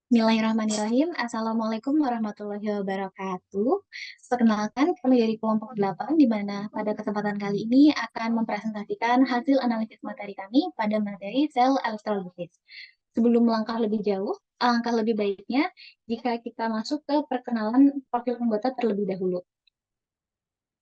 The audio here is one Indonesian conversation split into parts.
Bismillahirrahmanirrahim. Assalamualaikum warahmatullahi wabarakatuh. Perkenalkan, kami dari kelompok 8, di mana pada kesempatan kali ini akan mempresentasikan hasil analisis materi kami pada materi sel elektrolisis. Sebelum melangkah lebih jauh, alangkah lebih baiknya jika kita masuk ke perkenalan profil anggota terlebih dahulu.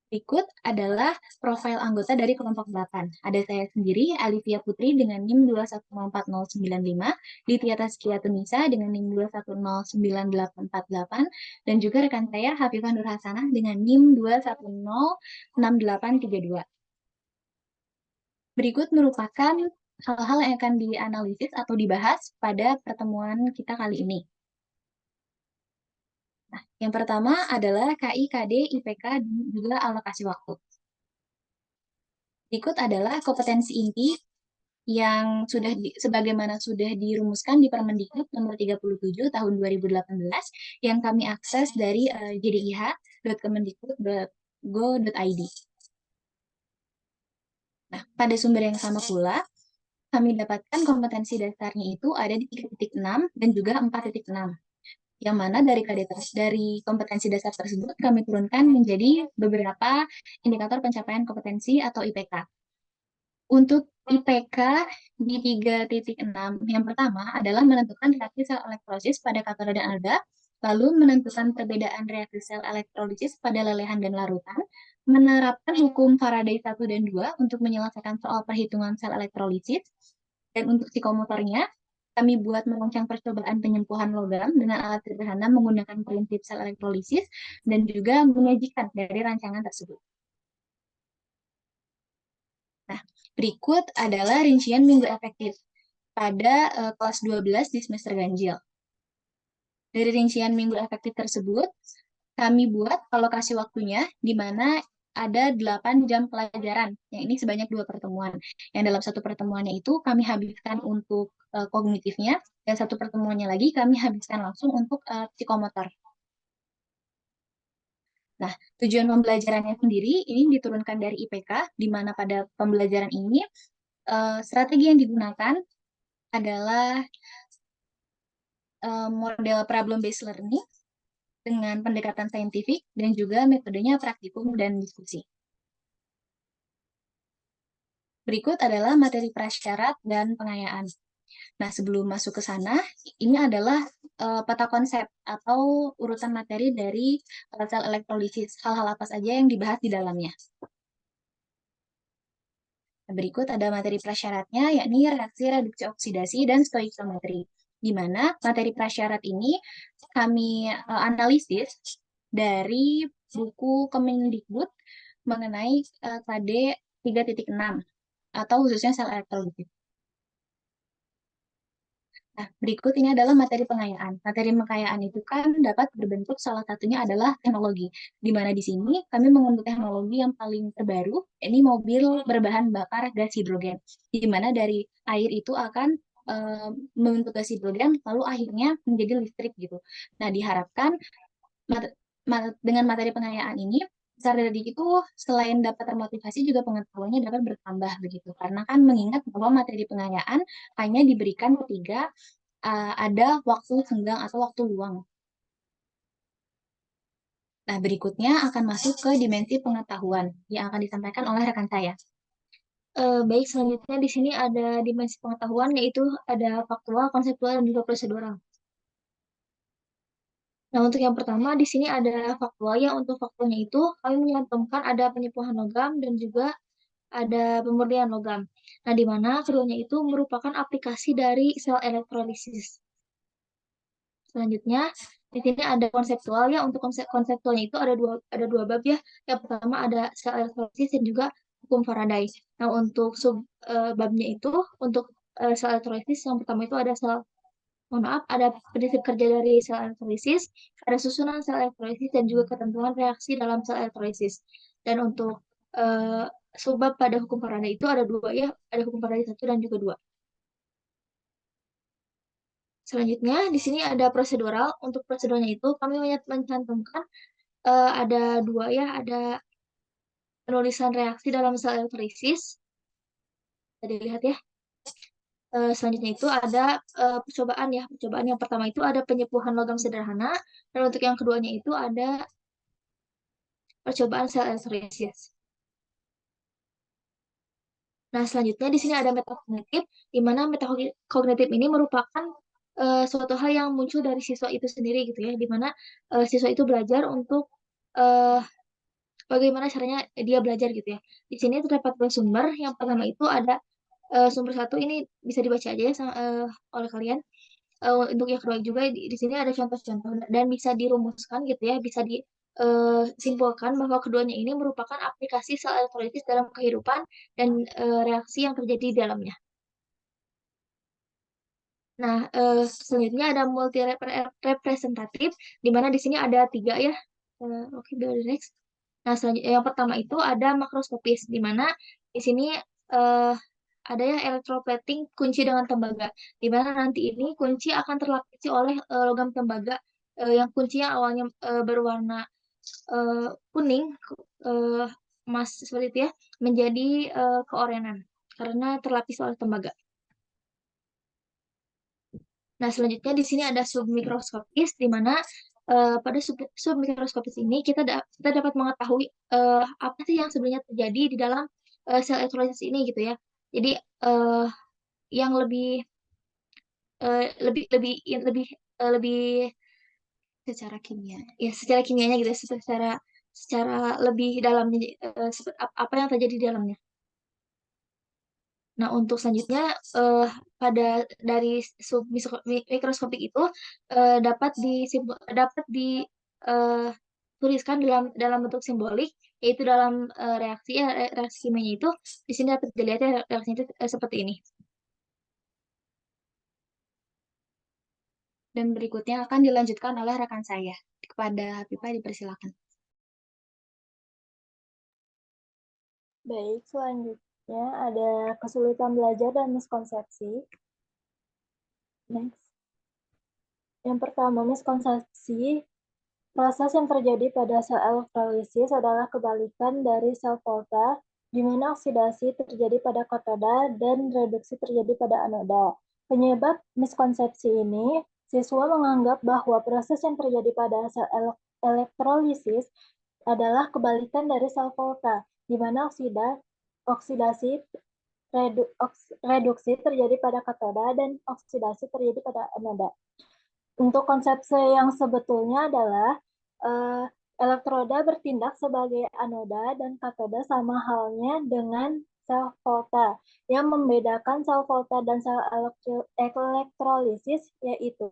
Berikut adalah profil anggota dari kelompok 8. Ada saya sendiri, Alivia Putri dengan NIM 2104095, Ditya Taskia Tunisa dengan NIM 2109848, dan juga rekan saya, Hafifah Nur Hasanah dengan NIM 2106832. Berikut merupakan hal-hal yang akan dianalisis atau dibahas pada pertemuan kita kali ini. Nah, yang pertama adalah KI, KD, IPK, dan juga alokasi waktu. Berikut adalah kompetensi inti yang sebagaimana sudah dirumuskan di Permendikbud nomor 37 tahun 2018 yang kami akses dari jdih.kemendikbud.go.id. Nah, pada sumber yang sama pula, kami dapatkan kompetensi dasarnya itu ada di 3.6 dan juga 4.6. Yang mana dari kompetensi dasar tersebut kami turunkan menjadi beberapa indikator pencapaian kompetensi atau IPK. Untuk IPK di 3.6, yang pertama adalah menentukan reaksi sel elektrolisis pada katode dan anoda, lalu menentukan perbedaan reaksi sel elektrolisis pada lelehan dan larutan, menerapkan hukum Faraday 1 dan 2 untuk menyelesaikan soal perhitungan sel elektrolisis, dan untuk psikomotornya, kami buat merancang percobaan penyempuhan logam dengan alat sederhana menggunakan prinsip sel elektrolisis, dan juga menyajikan dari rancangan tersebut. Nah, berikut adalah rincian minggu efektif pada kelas 12 di semester ganjil. Dari rincian minggu efektif tersebut, kami buat alokasi waktunya, di mana ada 8 jam pelajaran, yang ini sebanyak 2 pertemuan. Yang dalam satu pertemuannya itu kami habiskan untuk kognitifnya, dan satu pertemuannya lagi kami habiskan langsung untuk psikomotor. Nah, tujuan pembelajarannya sendiri ini diturunkan dari IPK, di mana pada pembelajaran ini strategi yang digunakan adalah model problem-based learning dengan pendekatan saintifik dan juga metodenya praktikum dan diskusi. Berikut adalah materi prasyarat dan pengayaan. Nah, sebelum masuk ke sana, ini adalah peta konsep atau urutan materi dari sel elektrolisis. Hal-hal apa saja yang dibahas di dalamnya. Berikut ada materi prasyaratnya, yakni reaksi reduksi oksidasi dan stoikiometri, di mana materi prasyarat ini kami analisis dari buku Kemendikbud mengenai KD 3.6 atau khususnya sel elektrolisis. Nah, berikut ini adalah materi pengayaan. Materi pengayaan itu kan dapat berbentuk salah satunya adalah teknologi, di mana di sini kami mengunduh teknologi yang paling terbaru, ini mobil berbahan bakar gas hidrogen, di mana dari air itu akan membentuk gas hidrogen, lalu akhirnya menjadi listrik gitu. Nah, diharapkan dengan materi pengayaan ini, peserta didik itu selain dapat termotivasi juga pengetahuannya dapat bertambah begitu. Karena kan mengingat bahwa materi pengayaan hanya diberikan ketika ada waktu senggang atau waktu luang. Nah, berikutnya akan masuk ke dimensi pengetahuan yang akan disampaikan oleh rekan saya. Baik, selanjutnya di sini ada dimensi pengetahuan, yaitu ada faktual, konseptual, dan juga prosedural. Nah, untuk yang pertama, di sini ada faktual. Yang untuk faktualnya itu, kami menyantumkan ada penyempuhan logam dan juga ada pemurnian logam. Nah, di mana keduanya itu merupakan aplikasi dari sel elektrolisis. Selanjutnya, di sini ada konseptual ya. Untuk konseptualnya itu ada dua bab ya. Yang pertama ada sel elektrolisis dan juga hukum Faraday. Nah, untuk babnya itu untuk sel elektrolisis yang pertama itu ada mohon maaf, ada prinsip kerja dari sel elektrolisis, ada susunan sel elektrolisis dan juga ketentuan reaksi dalam sel elektrolisis. Dan untuk eh, subbab pada hukum Faraday itu ada dua ya, ada hukum Faraday 1 dan juga 2. Selanjutnya, di sini ada prosedural. Untuk prosedurnya itu kami mencantumkan ada dua ya, ada penulisan reaksi dalam sel elektrolisis. Bisa dilihat ya. Selanjutnya itu ada percobaan ya. Percobaan yang pertama itu ada penyepuhan logam sederhana, dan untuk yang keduanya itu ada percobaan sel elektrolisis. Nah, selanjutnya di sini ada metakognitif, di mana metakognitif ini merupakan suatu hal yang muncul dari siswa itu sendiri gitu ya, di mana siswa itu belajar untuk eh, bagaimana caranya dia belajar gitu ya. Di sini terdapat dua sumber. Yang pertama itu ada sumber satu, ini bisa dibaca aja ya oleh kalian. Untuk yang kedua juga di sini ada contoh-contoh dan bisa dirumuskan gitu ya, bisa disimpulkan bahwa keduanya ini merupakan aplikasi sel elektrolitis dalam kehidupan dan reaksi yang terjadi di dalamnya. Nah, selanjutnya ada multi representatif, di mana di sini ada tiga ya. Oke, the next. Nah, selanjutnya yang pertama itu ada makroskopis, di mana di sini eh, ada ya electroplating kunci dengan tembaga, di mana nanti ini kunci akan terlapisi oleh logam tembaga yang kuncinya awalnya berwarna kuning, eh, emas seperti itu ya, menjadi keorenan karena terlapis oleh tembaga. Nah, selanjutnya di sini ada submikroskopis, di mana pada submikroskopis ini kita dapat mengetahui apa sih yang sebenarnya terjadi di dalam sel elektrolisis ini gitu ya. Jadi eh, yang lebih Secara kimia. ya secara kimianya gitu ya, secara secara lebih dalamnya apa yang terjadi di dalamnya. Nah, untuk selanjutnya pada dari mikroskopik itu dapat dituliskan dalam bentuk simbolik, yaitu dalam reaksi kimianya itu di sini dapat dilihat ya reaksinya itu seperti ini. Dan berikutnya akan dilanjutkan oleh rekan saya. Kepada Pipa dipersilakan. Baik, selanjutnya ada kesulitan belajar dan miskonsepsi. Next. Yang pertama, miskonsepsi. Proses yang terjadi pada sel elektrolisis adalah kebalikan dari sel volta, di mana oksidasi terjadi pada katoda dan reduksi terjadi pada anoda. Penyebab miskonsepsi ini, siswa menganggap bahwa proses yang terjadi pada sel elektrolisis adalah kebalikan dari sel volta, di mana oksidasi reduksi terjadi pada katoda dan oksidasi terjadi pada anoda. Untuk konsep yang sebetulnya adalah elektroda bertindak sebagai anoda dan katoda sama halnya dengan sel volta. Yang membedakan sel volta dan sel elektrolisis yaitu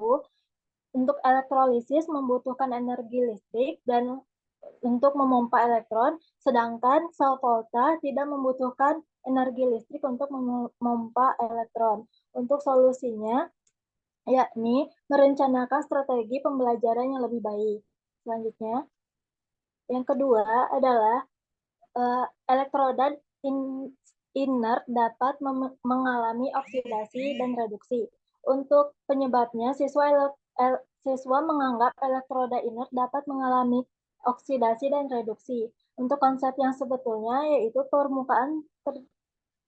untuk elektrolisis membutuhkan energi listrik dan untuk memompa elektron, sedangkan sel volta tidak membutuhkan energi listrik untuk memompa elektron. Untuk solusinya, yakni merencanakan strategi pembelajaran yang lebih baik. Selanjutnya, yang kedua adalah elektroda inert dapat mengalami oksidasi dan reduksi. Untuk penyebabnya, siswa menganggap elektroda inert dapat mengalami oksidasi dan reduksi. Untuk konsep yang sebetulnya yaitu permukaan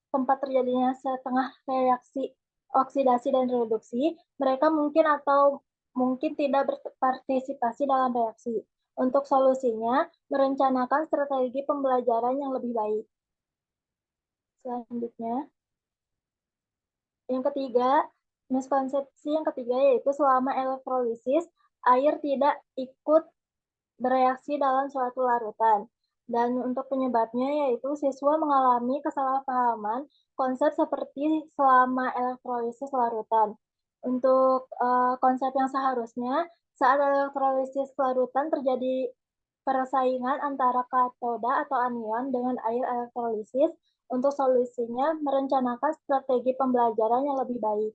tempat terjadinya setengah reaksi oksidasi dan reduksi, mereka mungkin tidak berpartisipasi dalam reaksi. Untuk solusinya, merencanakan strategi pembelajaran yang lebih baik. Selanjutnya, yang ketiga, miskonsepsi yang ketiga yaitu selama elektrolisis, air tidak ikut bereaksi dalam suatu larutan. Dan untuk penyebabnya yaitu siswa mengalami kesalahpahaman konsep seperti selama elektrolisis larutan. Untuk konsep yang seharusnya, saat elektrolisis larutan terjadi persaingan antara katoda atau anion dengan air elektrolisis. Untuk solusinya, merencanakan strategi pembelajaran yang lebih baik.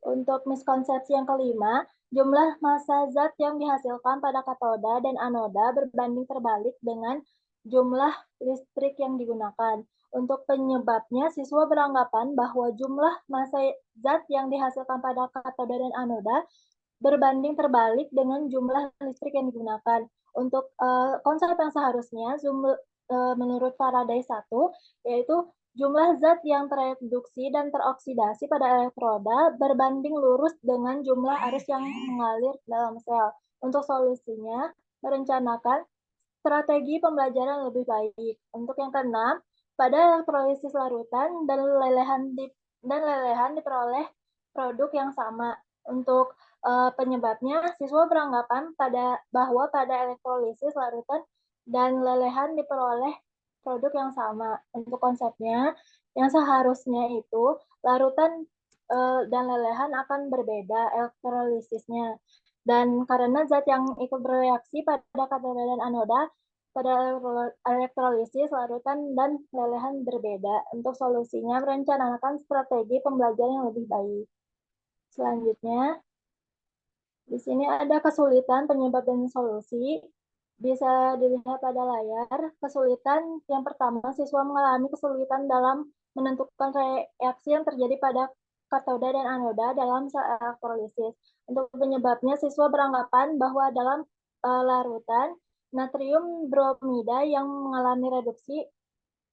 Untuk miskonsepsi yang kelima, jumlah massa zat yang dihasilkan pada katoda dan anoda berbanding terbalik dengan jumlah listrik yang digunakan. Untuk penyebabnya, siswa beranggapan bahwa jumlah massa zat yang dihasilkan pada katoda dan anoda berbanding terbalik dengan jumlah listrik yang digunakan. Untuk konsep yang seharusnya, menurut Faraday 1, yaitu Jumlah zat yang tereduksi dan teroksidasi pada elektroda berbanding lurus dengan jumlah arus yang mengalir dalam sel. Untuk solusinya, merencanakan strategi pembelajaran lebih baik. Untuk yang keenam, pada elektrolisis larutan dan lelehan diperoleh produk yang sama. Untuk penyebabnya, siswa beranggapan bahwa pada elektrolisis larutan dan lelehan diperoleh produk yang sama. Untuk konsepnya, yang seharusnya itu larutan dan lelehan akan berbeda elektrolisisnya. Dan karena zat yang ikut bereaksi pada katoda dan anoda pada elektrolisis larutan dan lelehan berbeda. Untuk solusinya, merencanakan strategi pembelajaran yang lebih baik. Selanjutnya, di sini ada kesulitan, penyebab, dan solusi. Bisa dilihat pada layar. Kesulitan yang pertama, siswa mengalami kesulitan dalam menentukan reaksi yang terjadi pada katoda dan anoda dalam sel elektrolisis. Untuk penyebabnya, siswa beranggapan bahwa dalam larutan natrium bromida yang mengalami reduksi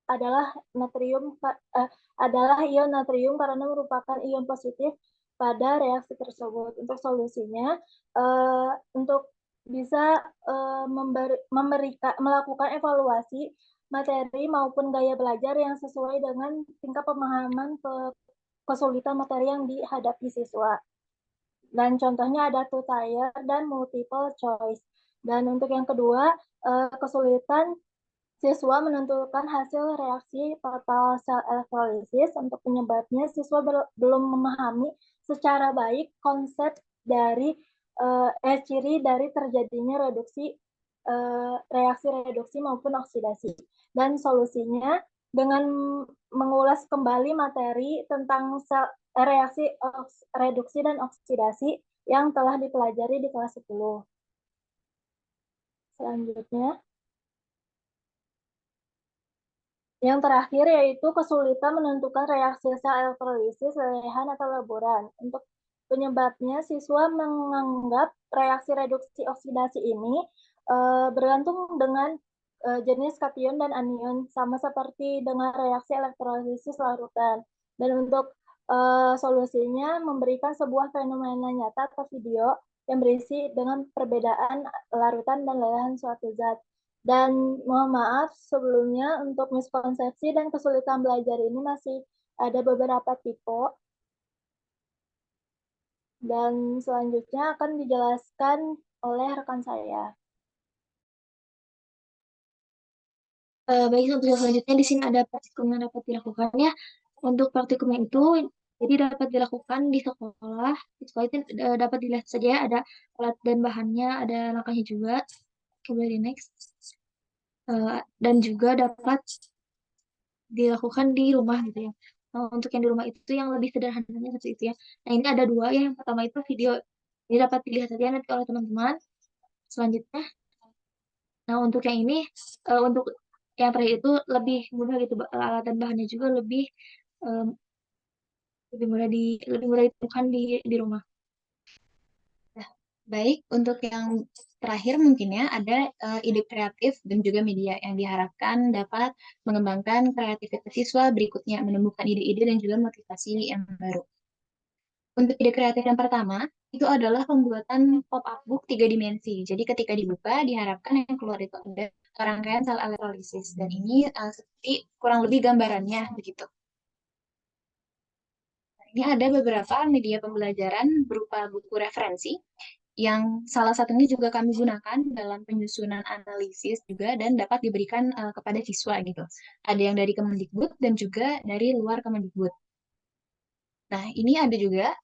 adalah ion natrium karena merupakan ion positif pada reaksi tersebut. Untuk solusinya, untuk bisa melakukan evaluasi materi maupun gaya belajar yang sesuai dengan tingkat pemahaman kesulitan materi yang dihadapi siswa. Dan contohnya ada two-tier dan multiple choice. Dan untuk yang kedua, kesulitan siswa menentukan hasil reaksi total sel elektrolisis. Untuk penyebabnya, siswa belum memahami secara baik konsep dari ciri dari terjadinya reaksi reduksi maupun oksidasi. Dan solusinya dengan mengulas kembali materi tentang reaksi reduksi dan oksidasi yang telah dipelajari di kelas 10. Selanjutnya, yang terakhir yaitu kesulitan menentukan reaksi sel elektrolisis, lelehan, atau laboran. Untuk penyebabnya, siswa menganggap reaksi reduksi oksidasi ini bergantung dengan jenis kation dan anion, sama seperti dengan reaksi elektrolisis larutan. Dan untuk solusinya, memberikan sebuah fenomena nyata atau video yang berisi dengan perbedaan larutan dan lelehan suatu zat. Dan mohon maaf sebelumnya untuk miskonsepsi dan kesulitan belajar ini masih ada beberapa tipe. Dan selanjutnya akan dijelaskan oleh rekan saya. Baik, untuk yang selanjutnya di sini ada praktikum yang dapat dilakukan ya. Untuk praktikumnya itu, jadi dapat dilakukan di sekolah. Di sekolah itu dapat dilihat saja ya, ada alat dan bahannya, ada langkahnya juga. Coba di next. Dan juga dapat dilakukan di rumah gitu ya. Nah, untuk yang di rumah itu yang lebih sederhananya seperti itu ya. Nah, ini ada dua ya. Yang pertama itu video. Ini dapat dilihat saja nanti oleh teman-teman. Selanjutnya, nah untuk yang ini, untuk yang terakhir itu lebih mudah gitu, alat dan bahannya juga em, lebih mudah ditemukan di rumah. Baik, untuk yang terakhir mungkin ya ada ide kreatif dan juga media yang diharapkan dapat mengembangkan kreativitas siswa berikutnya, menemukan ide-ide dan juga motivasi yang baru. Untuk ide kreatif yang pertama, itu adalah pembuatan pop-up book 3 dimensi. Jadi ketika dibuka, diharapkan yang keluar itu ada rangkaian sel elektrolisis. Dan ini seperti kurang lebih gambarannya begitu. Ini ada beberapa media pembelajaran berupa buku referensi yang salah satunya juga kami gunakan dalam penyusunan analisis juga dan dapat diberikan kepada siswa gitu. Ada yang dari Kemendikbud dan juga dari luar Kemendikbud. Nah, ini ada juga,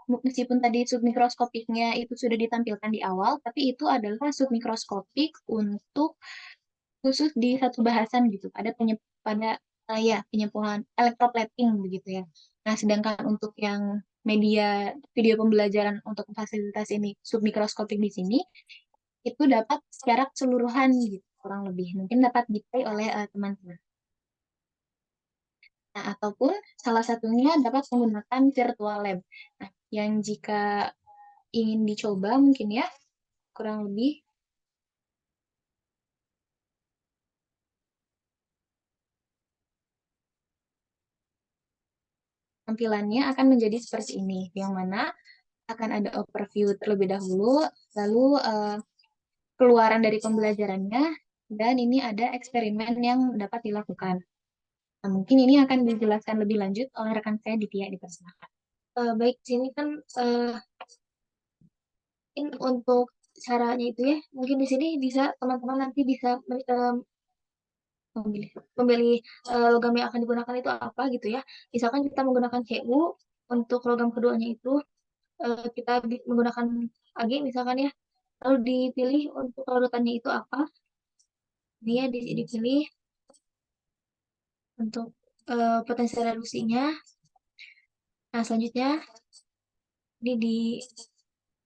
meskipun tadi submikroskopiknya itu sudah ditampilkan di awal, tapi itu adalah submikroskopik untuk khusus di satu bahasan gitu, pada ya penyemprotan elektroplating begitu ya. Nah, sedangkan untuk yang media video pembelajaran untuk fasilitas ini submikroskopik di sini itu dapat secara keseluruhan gitu kurang lebih mungkin dapat dipakai oleh teman-teman. Nah, ataupun salah satunya dapat menggunakan virtual lab. Nah, yang jika ingin dicoba mungkin ya kurang lebih tampilannya akan menjadi seperti ini, yang mana akan ada overview terlebih dahulu, lalu keluaran dari pembelajarannya, dan ini ada eksperimen yang dapat dilakukan. Nah, mungkin ini akan dijelaskan lebih lanjut oleh rekan saya Ditya, dipersilakan. Baik, sini kan mungkin untuk caranya itu ya, mungkin di sini bisa teman-teman nanti bisa memilih logam yang akan digunakan itu apa gitu ya. Misalkan kita menggunakan CU, untuk logam keduanya itu kita menggunakan AG misalkan ya, lalu dipilih untuk larutannya itu apa, dia dipilih untuk potensi reduksinya. Nah, selanjutnya ini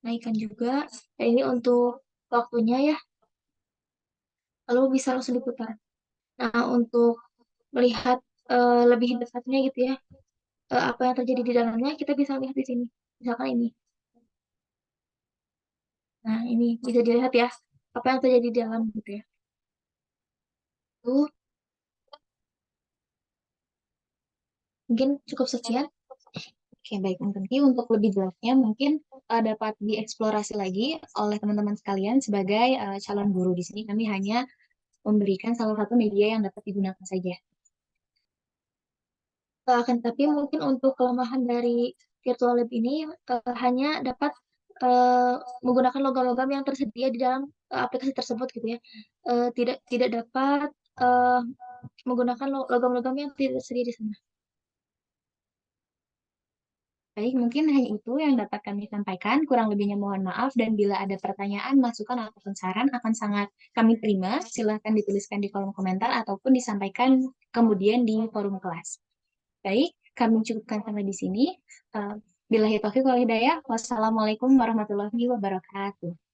dinaikkan juga. Dan ini untuk waktunya ya, lalu bisa langsung diputar. Nah, untuk melihat lebih dekatnya gitu ya, apa yang terjadi di dalamnya, kita bisa lihat di sini. Misalkan ini. Nah, ini bisa dilihat ya, apa yang terjadi di dalam gitu ya. Tuh, mungkin cukup sekian. Oke, baik. Mungkin untuk lebih jelasnya mungkin dapat dieksplorasi lagi oleh teman-teman sekalian sebagai calon guru di sini. Kami hanya memberikan salah satu media yang dapat digunakan saja. Akan tapi mungkin untuk kelemahan dari virtual lab ini hanya dapat eh, menggunakan logam-logam yang tersedia di dalam aplikasi tersebut gitu ya. Tidak tidak dapat eh, menggunakan logam-logam yang tidak tersedia di sana. Baik, mungkin hanya itu yang dapat kami sampaikan. Kurang lebihnya mohon maaf, dan bila ada pertanyaan, masukan, ataupun saran akan sangat kami terima. Silahkan dituliskan di kolom komentar ataupun disampaikan kemudian di forum kelas. Baik, kami cukupkan sampai di sini. Billahi taufiq wal hidayah. Wassalamualaikum warahmatullahi wabarakatuh.